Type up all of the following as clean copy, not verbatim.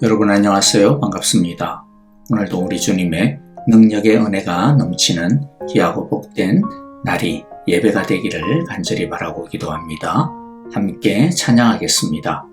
여러분 안녕하세요. 반갑습니다. 오늘도 우리 주님의 능력의 은혜가 넘치는 귀하고 복된 날이 예배가 되기를 간절히 바라고 기도합니다. 함께 찬양하겠습니다.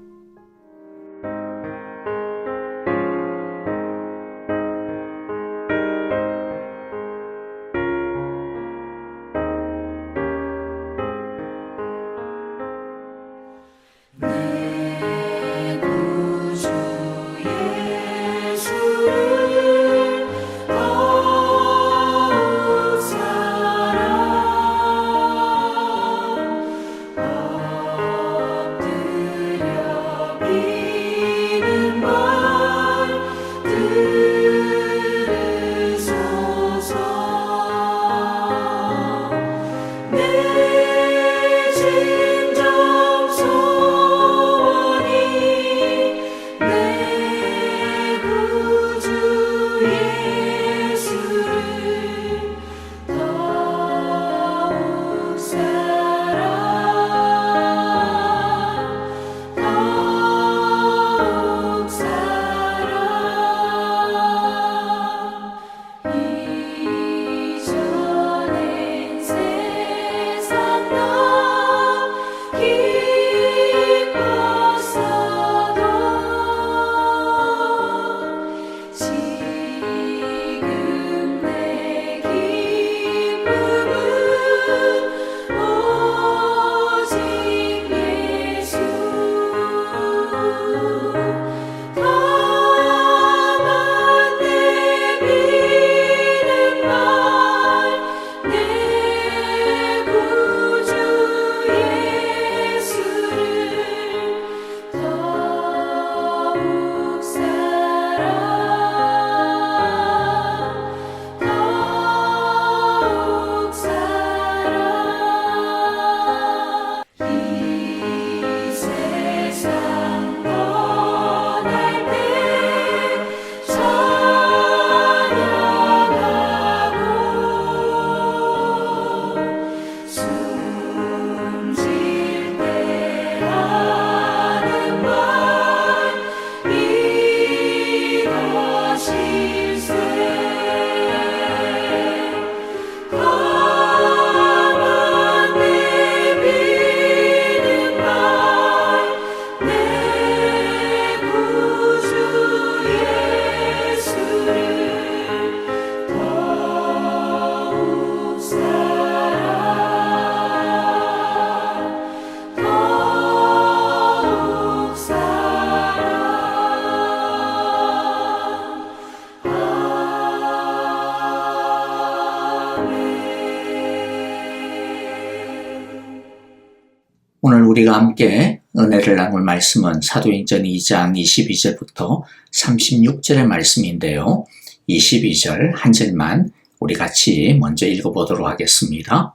오늘 우리가 함께 은혜를 나눌 말씀은 사도행전 2장 22절부터 36절의 말씀인데요. 22절 한 절만 우리 같이 먼저 읽어보도록 하겠습니다.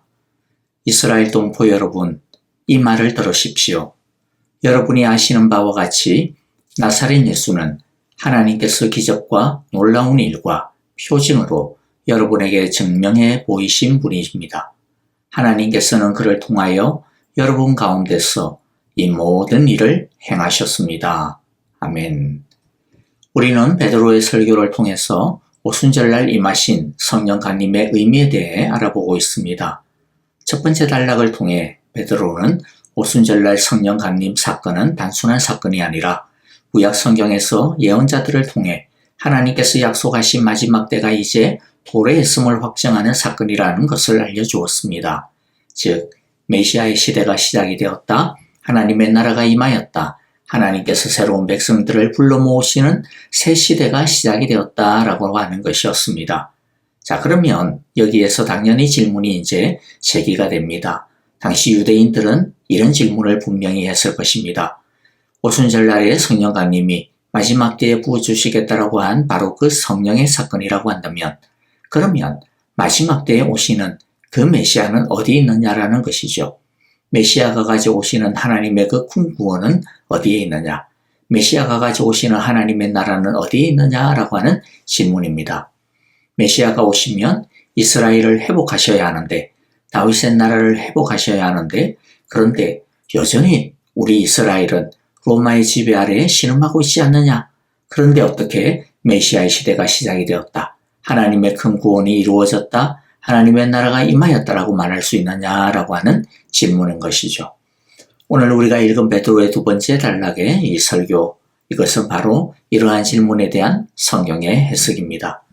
이스라엘 동포 여러분, 이 말을 들으십시오. 여러분이 아시는 바와 같이 나사렛 예수는 하나님께서 기적과 놀라운 일과 표징으로 여러분에게 증명해 보이신 분이십니다. 하나님께서는 그를 통하여 여러분 가운데서 이 모든 일을 행하셨습니다. 아멘. 우리는 베드로의 설교를 통해서 오순절날 임하신 성령 강림의 의미에 대해 알아보고 있습니다. 첫 번째 단락을 통해 베드로는 오순절날 성령 강림 사건은 단순한 사건이 아니라 구약 성경에서 예언자들을 통해 하나님께서 약속하신 마지막 때가 이제 도래했음을 확정하는 사건이라는 것을 알려주었습니다. 즉, 메시아의 시대가 시작이 되었다. 하나님의 나라가 임하였다. 하나님께서 새로운 백성들을 불러 모으시는 새 시대가 시작이 되었다라고 하는 것이었습니다. 자, 그러면 여기에서 당연히 질문이 이제 제기가 됩니다. 당시 유대인들은 이런 질문을 분명히 했을 것입니다. 오순절날에 성령 강림이 마지막 때에 부어주시겠다라고 한 바로 그 성령의 사건이라고 한다면, 그러면 마지막 때에 오시는 그 메시아는 어디 있느냐라는 것이죠. 메시아가 가져오시는 하나님의 그 큰 구원은 어디에 있느냐? 메시아가 가져오시는 하나님의 나라는 어디에 있느냐라고 하는 질문입니다. 메시아가 오시면 이스라엘을 회복하셔야 하는데, 다윗의 나라를 회복하셔야 하는데, 그런데 여전히 우리 이스라엘은 로마의 지배 아래에 신음하고 있지 않느냐? 그런데 어떻게 메시아의 시대가 시작이 되었다, 하나님의 큰 구원이 이루어졌다, 하나님의 나라가 임하였다라고 말할 수 있느냐라고 하는 질문인 것이죠. 오늘 우리가 읽은 베드로의 두 번째 단락의 이 설교, 이것은 바로 이러한 질문에 대한 성경의 해석입니다.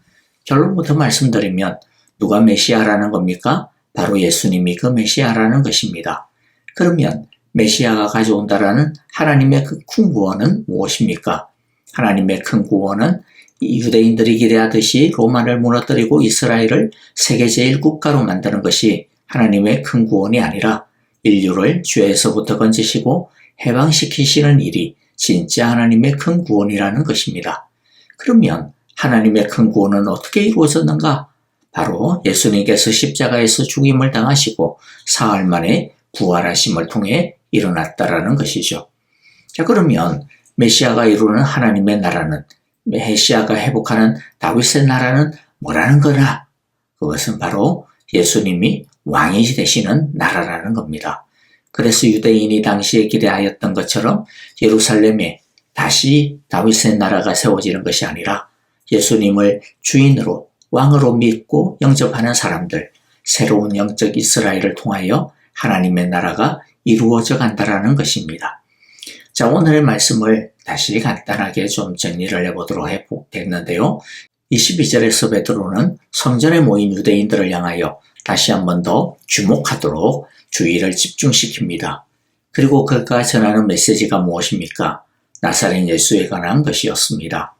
결론부터 말씀드리면 누가 메시아라는 겁니까? 바로 예수님이 그 메시아라는 것입니다. 그러면 메시아가 가져온다라는 하나님의 그 큰 구원은 무엇입니까? 하나님의 큰 구원은 유대인들이 기대하듯이 로마를 무너뜨리고 이스라엘을 세계 제1국가로 만드는 것이 하나님의 큰 구원이 아니라 인류를 죄에서부터 건지시고 해방시키시는 일이 진짜 하나님의 큰 구원이라는 것입니다. 그러면 하나님의 큰 구원은 어떻게 이루어졌는가? 바로 예수님께서 십자가에서 죽임을 당하시고 사흘 만에 부활하심을 통해 일어났다라는 것이죠. 자, 그러면 메시아가 이루는 하나님의 나라는, 메시아가 회복하는 다윗의 나라는 뭐라는 거냐? 그것은 바로 예수님이 왕이 되시는 나라라는 겁니다. 그래서 유대인이 당시에 기대하였던 것처럼 예루살렘에 다시 다윗의 나라가 세워지는 것이 아니라 예수님을 주인으로 왕으로 믿고 영접하는 사람들, 새로운 영적 이스라엘을 통하여 하나님의 나라가 이루어져 간다라는 것입니다. 자, 오늘의 말씀을 다시 간단하게 좀 정리를 해보도록 해보겠는데요. 22절에서 베드로는 성전에 모인 유대인들을 향하여 다시 한 번 더 주목하도록 주의를 집중시킵니다. 그리고 그가 전하는 메시지가 무엇입니까? 나사렛 예수에 관한 것이었습니다.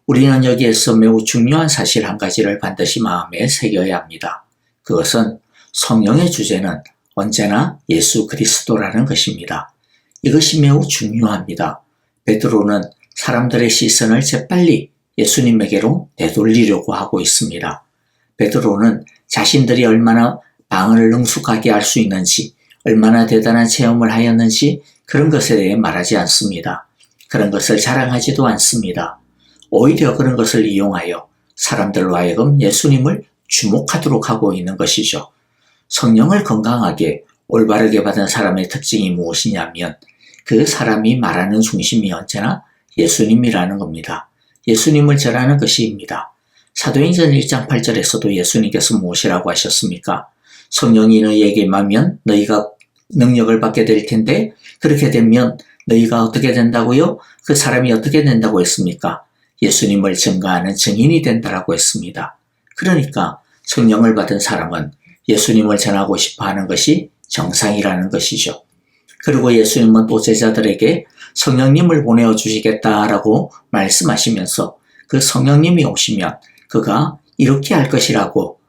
우리는 여기에서 매우 중요한 사실 한 가지를 반드시 마음에 새겨야 합니다. 그것은 성령의 주제는 언제나 예수 그리스도라는 것입니다. 이것이 매우 중요합니다. 베드로는 사람들의 시선을 재빨리 예수님에게로 되돌리려고 하고 있습니다. 베드로는 자신들이 얼마나 방언을 능숙하게 할 수 있는지, 얼마나 대단한 체험을 하였는지 그런 것에 대해 말하지 않습니다. 그런 것을 자랑하지도 않습니다. 오히려 그런 것을 이용하여 사람들로 하여금 예수님을 주목하도록 하고 있는 것이죠. 성령을 건강하게 올바르게 받은 사람의 특징이 무엇이냐면 그 사람이 말하는 중심이 언제나 예수님이라는 겁니다. 예수님을 전하는 것입니다. 사도행전 1장 8절에서도 예수님께서 무엇이라고 하셨습니까? 성령이 너희에게 임하면 너희가 능력을 받게 될 텐데 그렇게 되면 너희가 어떻게 된다고요? 그 사람이 어떻게 된다고 했습니까? 예수님을 증거하는 증인이 된다라고 했습니다. 그러니까 성령을 받은 사람은 예수님을 전하고 싶어 하는 것이 정상이라는 것이죠. 그리고 예수님은 또 제자들에게 성령님을 보내어 주시겠다라고 말씀하시면서 그 성령님이 오시면 그가 이렇게 할 것이라고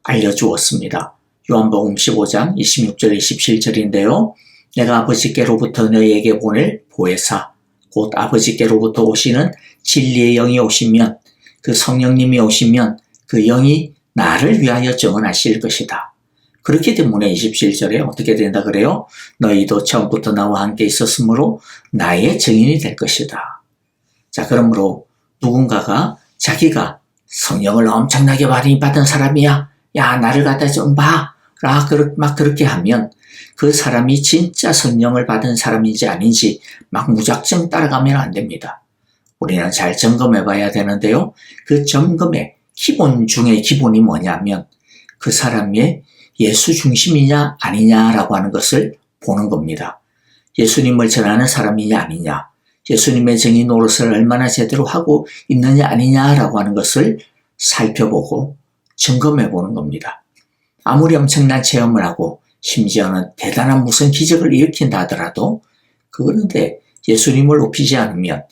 알려주었습니다. 요한복음 15장 26절 27절인데요. 내가 아버지께로부터 너희에게 보낼 보혜사 곧 아버지께로부터 오시는 진리의 영이 오시면 그 성령님이 오시면 그 영이 나를 위하여 증언하실 것이다. 그렇기 때문에 27절에 어떻게 된다 그래요? 너희도 처음부터 나와 함께 있었으므로 나의 증인이 될 것이다. 자, 그러므로 누군가가 자기가 성령을 엄청나게 많이 받은 사람이야. 야, 나를 갖다 좀 봐. 막 그렇게 하면 그 사람이 진짜 성령을 받은 사람인지 아닌지 막 무작정 따라가면 안 됩니다. 우리는 잘 점검해 봐야 되는데요. 그 점검의 기본 중에 기본이 뭐냐면 그 사람의 예수 중심이냐 아니냐라고 하는 것을 보는 겁니다. 예수님을 전하는 사람이냐 아니냐, 예수님의 정의 노릇을 얼마나 제대로 하고 있느냐 아니냐라고 하는 것을 살펴보고 점검해 보는 겁니다. 아무리 엄청난 체험을 하고 심지어는 대단한 무슨 기적을 일으킨다 하더라도 그런데 예수님을 높이지 않으면,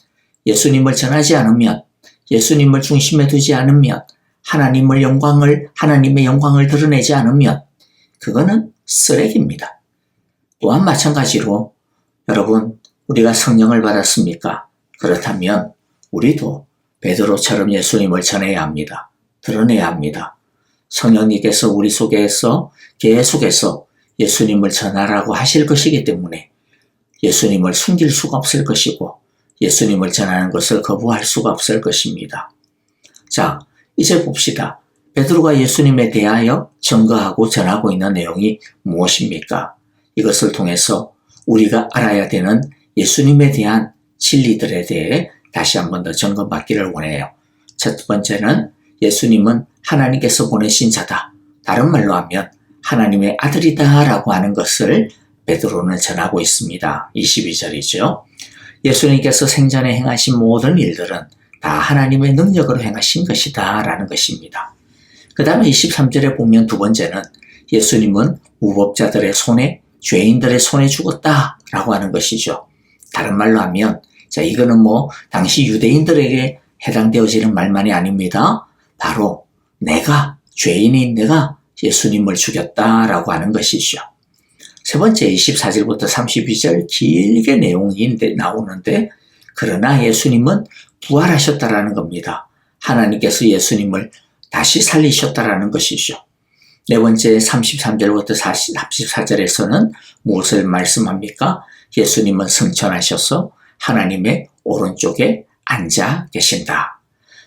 예수님을 전하지 않으면, 예수님을 중심에 두지 않으면, 하나님의 영광을 드러내지 않으면 그거는 쓰레기입니다. 또한 마찬가지로 여러분, 우리가 성령을 받았습니까? 그렇다면 우리도 베드로처럼 예수님을 전해야 합니다. 드러내야 합니다. 성령님께서 우리 속에서 계속해서 예수님을 전하라고 하실 것이기 때문에 예수님을 숨길 수가 없을 것이고 예수님을 전하는 것을 거부할 수가 없을 것입니다. 자, 이제 봅시다. 베드로가 예수님에 대하여 증거하고 전하고 있는 내용이 무엇입니까? 이것을 통해서 우리가 알아야 되는 예수님에 대한 진리들에 대해 다시 한 번 더 점검받기를 원해요. 첫 번째는 예수님은 하나님께서 보내신 자다. 다른 말로 하면 하나님의 아들이다 라고 하는 것을 베드로는 전하고 있습니다. 22절이죠. 예수님께서 생전에 행하신 모든 일들은 다 하나님의 능력으로 행하신 것이다 라는 것입니다. 그 다음에 23절에 보면 두 번째는 예수님은 무법자들의 손에, 죄인들의 손에 죽었다 라고 하는 것이죠. 다른 말로 하면 이거는 당시 유대인들에게 해당되어지는 말만이 아닙니다. 바로 내가, 죄인인 내가 예수님을 죽였다라고 하는 것이죠. 세 번째 24절부터 32절 길게 내용이 나오는데 그러나 예수님은 부활하셨다라는 겁니다. 하나님께서 예수님을 다시 살리셨다라는 것이죠. 네 번째 33절부터 44절에서는 무엇을 말씀합니까? 예수님은 승천하셔서 하나님의 오른쪽에 앉아 계신다.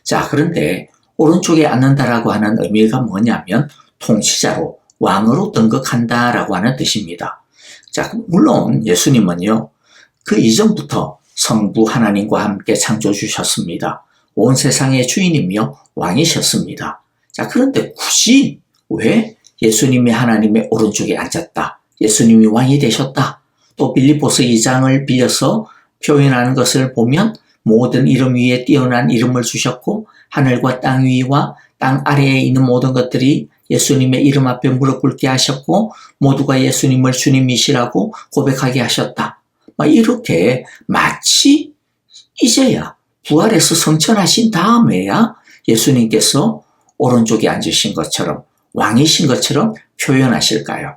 자, 그런데 오른쪽에 앉는다라고 하는 의미가 뭐냐면 통치자로, 왕으로 등극한다라고 하는 뜻입니다. 자, 물론 예수님은요, 그 이전부터 성부 하나님과 함께 창조 주셨습니다. 온 세상의 주인이며 왕이셨습니다. 자, 그런데 굳이 왜 예수님이 하나님의 오른쪽에 앉았다, 예수님이 왕이 되셨다, 또 빌립보서 2장을 빌려서 표현하는 것을 보면 모든 이름 위에 뛰어난 이름을 주셨고 하늘과 땅 위와 땅 아래에 있는 모든 것들이 예수님의 이름 앞에 무릎 꿇게 하셨고 모두가 예수님을 주님이시라고 고백하게 하셨다. 이렇게 마치 이제야 부활해서 성천하신 다음에야 예수님께서 오른쪽에 앉으신 것처럼 왕이신 것처럼 표현하실까요?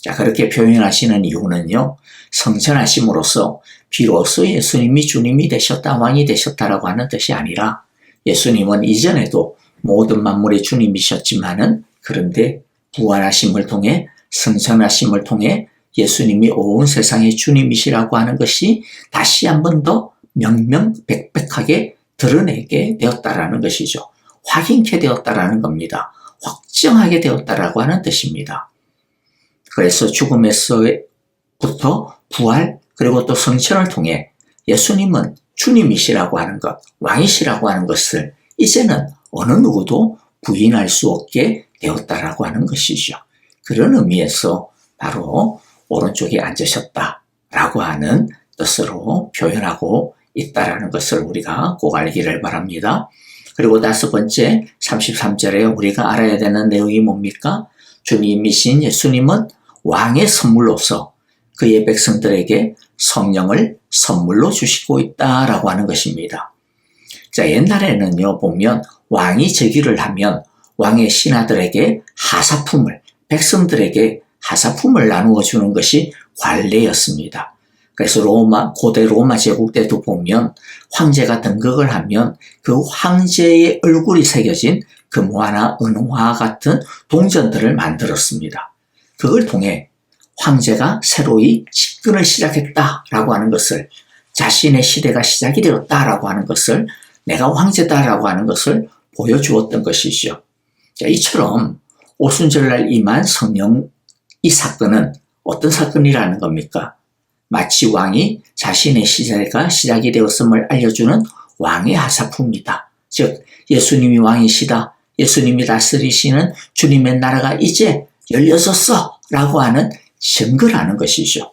자, 그렇게 표현하시는 이유는요, 성천하심으로써 비로소 예수님이 주님이 되셨다, 왕이 되셨다라고 하는 뜻이 아니라 예수님은 이전에도 모든 만물의 주님이셨지만은 그런데 부활하심을 통해 성천하심을 통해 예수님이 온 세상의 주님이시라고 하는 것이 다시 한 번 더 명명백백하게 드러내게 되었다라는 것이죠. 확인케 되었다라는 겁니다. 확정하게 되었다라고 하는 뜻입니다. 그래서 죽음에서부터 부활 그리고 또 성천을 통해 예수님은 주님이시라고 하는 것, 왕이시라고 하는 것을 이제는 어느 누구도 부인할 수 없게 되었다라고 하는 것이죠. 그런 의미에서 바로 오른쪽에 앉으셨다라고 하는 뜻으로 표현하고 있다라는 것을 우리가 꼭 알기를 바랍니다. 그리고 다섯 번째 33절에 우리가 알아야 되는 내용이 뭡니까? 주님이신 예수님은 왕의 선물로서 그의 백성들에게 성령을 선물로 주시고 있다라고 하는 것입니다. 자, 옛날에는요, 보면 왕이 제기를 하면 왕의 신하들에게 하사품을, 백성들에게 하사품을 나누어 주는 것이 관례였습니다. 그래서 고대 로마 제국 때도 보면 황제가 등극을 하면 그 황제의 얼굴이 새겨진 금화나 은화 같은 동전들을 만들었습니다. 그걸 통해 황제가 새로이 집권을 시작했다라고 하는 것을, 자신의 시대가 시작이 되었다라고 하는 것을, 내가 황제다라고 하는 것을 보여주었던 것이죠. 자, 이처럼 오순절날 임한 성령, 이 사건은 어떤 사건이라는 겁니까? 마치 왕이 자신의 시대가 시작이 되었음을 알려주는 왕의 하사품이다. 즉 예수님이 왕이시다, 예수님이 다스리시는 주님의 나라가 이제 열려졌어 라고 하는 증거라는 것이죠.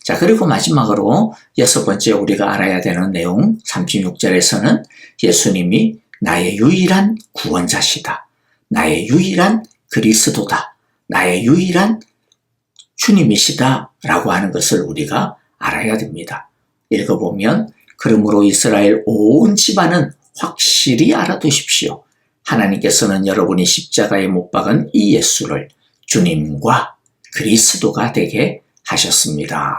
자, 그리고 마지막으로 여섯 번째 우리가 알아야 되는 내용 36절에서는 예수님이 나의 유일한 구원자시다, 나의 유일한 그리스도다, 나의 유일한 주님이시다 라고 하는 것을 우리가 알아야 됩니다. 읽어보면 그러므로 이스라엘 온 집안은 확실히 알아두십시오. 하나님께서는 여러분이 십자가에 못 박은 이 예수를 주님과 그리스도가 되게 하셨습니다.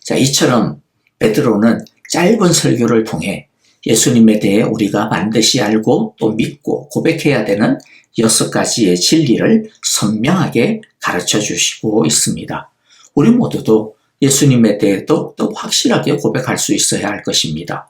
자, 이처럼 베드로는 짧은 설교를 통해 예수님에 대해 우리가 반드시 알고 또 믿고 고백해야 되는 6가지의 진리를 선명하게 가르쳐 주시고 있습니다. 우리 모두도 예수님에 대해 또 확실하게 고백할 수 있어야 할 것입니다.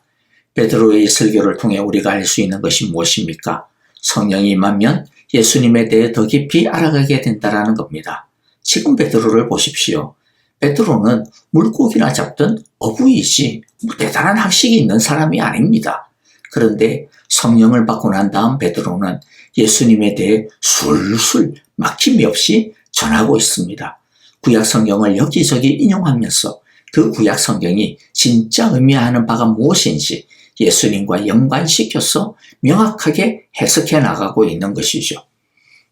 베드로의 설교를 통해 우리가 알 수 있는 것이 무엇입니까? 성령이 임하면 예수님에 대해 더 깊이 알아가게 된다는 겁니다. 지금 베드로를 보십시오. 베드로는 물고기나 잡던 어부이지 대단한 학식이 있는 사람이 아닙니다. 그런데 성령을 받고 난 다음 베드로는 예수님에 대해 술술 막힘이 없이 전하고 있습니다. 구약 성경을 여기저기 인용하면서 그 구약 성경이 진짜 의미하는 바가 무엇인지 예수님과 연관시켜서 명확하게 해석해 나가고 있는 것이죠.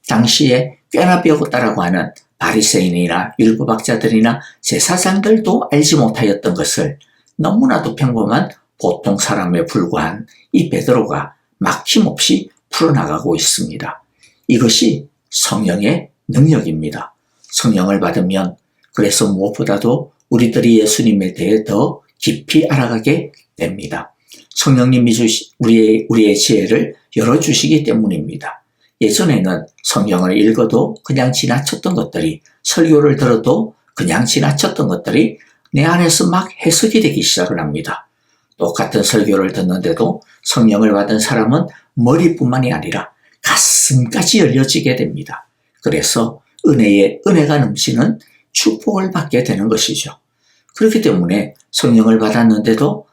당시에 꽤나 배웠다라고 하는 바리새인이나 율법학자들이나 제사장들도 알지 못하였던 것을 너무나도 평범한 보통 사람에 불과한 이 베드로가 막힘없이 풀어나가고 있습니다. 이것이 성령의 능력입니다. 성령을 받으면 그래서 무엇보다도 우리들이 예수님에 대해 더 깊이 알아가게 됩니다. 성령님이 우리의 지혜를 열어주시기 때문입니다. 예전에는 성경을 읽어도 그냥 지나쳤던 것들이, 설교를 들어도 그냥 지나쳤던 것들이 내 안에서 막 해석이 되기 시작을 합니다. 똑같은 설교를 듣는데도 성령을 받은 사람은 머리뿐만이 아니라 가슴까지 열려지게 됩니다. 그래서 은혜가 넘치는 축복을 받게 되는 것이죠. 그렇기 때문에 성령을 받았는데도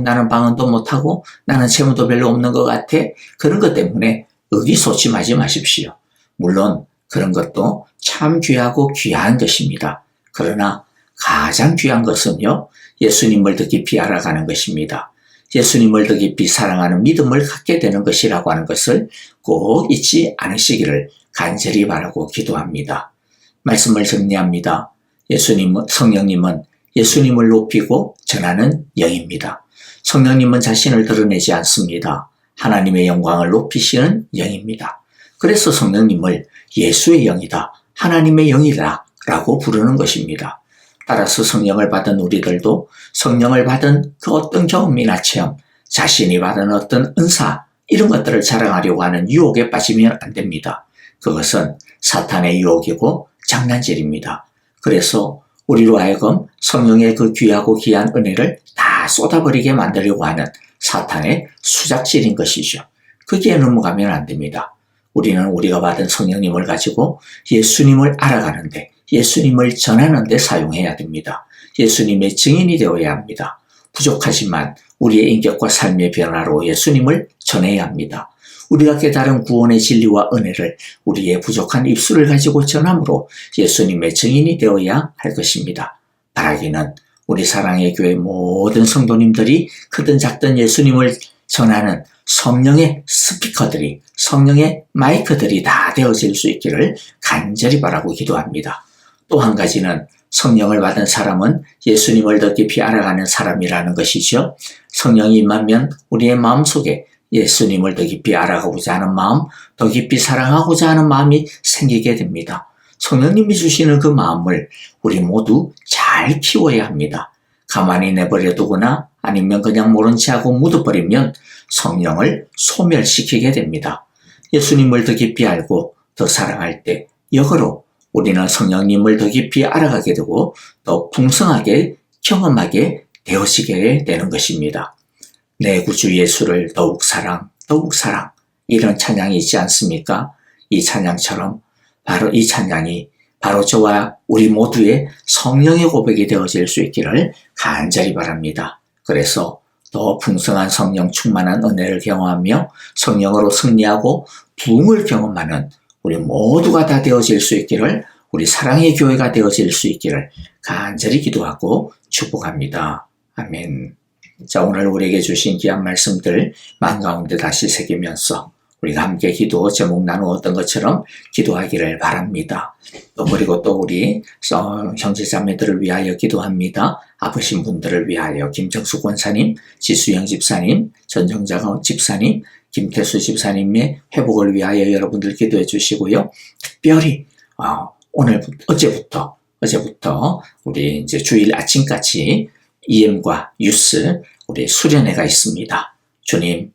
나는 방언도 못하고 나는 재물도 별로 없는 것 같아. 그런 것 때문에 의기소침하지 마십시오. 물론 그런 것도 참 귀하고 귀한 것입니다. 그러나 가장 귀한 것은요, 예수님을 더 깊이 알아가는 것입니다. 예수님을 더 깊이 사랑하는 믿음을 갖게 되는 것이라고 하는 것을 꼭 잊지 않으시기를 간절히 바라고 기도합니다. 말씀을 정리합니다. 성령님은 예수님을 높이고 전하는 영입니다. 성령님은 자신을 드러내지 않습니다. 하나님의 영광을 높이시는 영입니다. 그래서 성령님을 예수의 영이다, 하나님의 영이다 라고 부르는 것입니다. 따라서 성령을 받은 우리들도 성령을 받은 그 어떤 경험이나 체험, 자신이 받은 어떤 은사, 이런 것들을 자랑하려고 하는 유혹에 빠지면 안 됩니다. 그것은 사탄의 유혹이고 장난질입니다. 그래서 우리로 하여금 성령의 그 귀하고 귀한 은혜를 다 쏟아버리게 만들려고 하는 사탄의 수작질인 것이죠. 거기에 넘어가면 안 됩니다. 우리는 우리가 받은 성령님을 가지고 예수님을 알아가는데, 예수님을 전하는 데 사용해야 됩니다. 예수님의 증인이 되어야 합니다. 부족하지만 우리의 인격과 삶의 변화로 예수님을 전해야 합니다. 우리가 깨달은 구원의 진리와 은혜를 우리의 부족한 입술을 가지고 전함으로 예수님의 증인이 되어야 할 것입니다. 바라기는 우리 사랑의 교회 모든 성도님들이 크든 작든 예수님을 전하는 성령의 스피커들이, 성령의 마이크들이 다 되어질 수 있기를 간절히 바라고 기도합니다. 또 한 가지는 성령을 받은 사람은 예수님을 더 깊이 알아가는 사람이라는 것이죠. 성령이 임하면 우리의 마음속에 예수님을 더 깊이 알아가고자 하는 마음, 더 깊이 사랑하고자 하는 마음이 생기게 됩니다. 성령님이 주시는 그 마음을 우리 모두 잘 키워야 합니다. 가만히 내버려 두거나 아니면 그냥 모른 채 하고 묻어버리면 성령을 소멸시키게 됩니다. 예수님을 더 깊이 알고 더 사랑할 때 역으로 우리는 성령님을 더 깊이 알아가게 되고 더 풍성하게 경험하게 되어지게 되는 것입니다. 내 구주 예수를 더욱 사랑, 더욱 사랑, 이런 찬양이 있지 않습니까? 이 찬양처럼 이 찬양이 바로 저와 우리 모두의 성령의 고백이 되어질 수 있기를 간절히 바랍니다. 그래서 더 풍성한 성령 충만한 은혜를 경험하며 성령으로 승리하고 부흥을 경험하는 우리 모두가 다 되어질 수 있기를, 우리 사랑의 교회가 되어질 수 있기를 간절히 기도하고 축복합니다. 아멘. 자, 오늘 우리에게 주신 귀한 말씀들 마음 가운데 다시 새기면서 우리가 함께 기도 제목 나누었던 것처럼 기도하기를 바랍니다. 그리고 또 우리 형제자매들을 위하여 기도합니다. 아프신 분들을 위하여 김정수 권사님, 지수영 집사님, 전정자 집사님, 김태수 집사님의 회복을 위하여 여러분들 기도해 주시고요. 특별히 어제부터 우리 이제 주일 아침까지 EM과 유스 우리 수련회가 있습니다. 주님,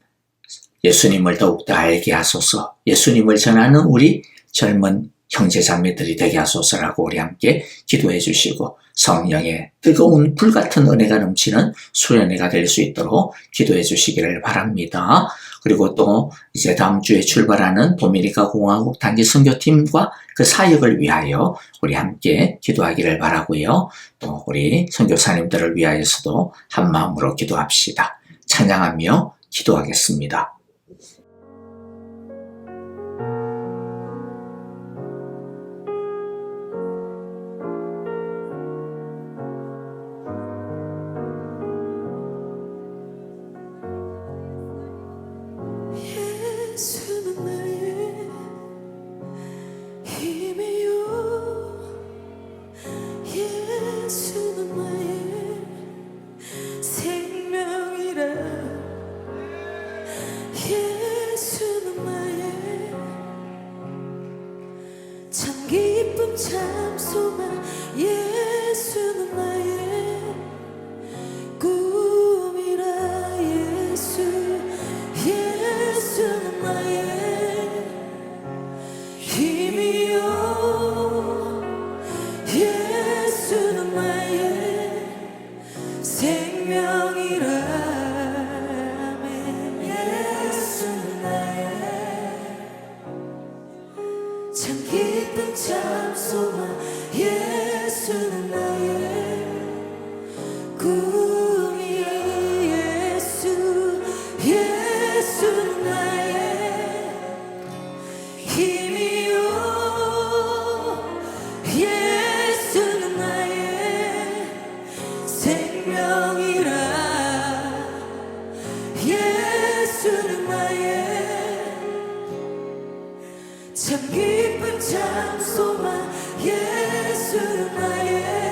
예수님을 더욱더 알게 하소서. 예수님을 전하는 우리 젊은 형제 자매들이 되게 하소서라고 우리 함께 기도해 주시고 성령의 뜨거운 불같은 은혜가 넘치는 수련회가 될 수 있도록 기도해 주시기를 바랍니다. 그리고 또 이제 다음 주에 출발하는 도미니카 공화국 단기 선교팀과 그 사역을 위하여 우리 함께 기도하기를 바라고요. 또 우리 선교사님들을 위하여서도 한 마음으로 기도합시다. 찬양하며 기도하겠습니다. 예수는 나의 힘이요 예수는 나의 생명이라 예수는 나의 참 기쁨 참 소망 예수는 나의 꿈이라 예수는 나의 힘이요 예수는 나의 생명이라 아멘. 예수는 나의 참 기쁨 참 소망 예수는 나의 꿈이요 예수는 나의 힘이요 예수는 나의 생명이라 예수는 나의 참 기쁨 참 소망 예수는 나의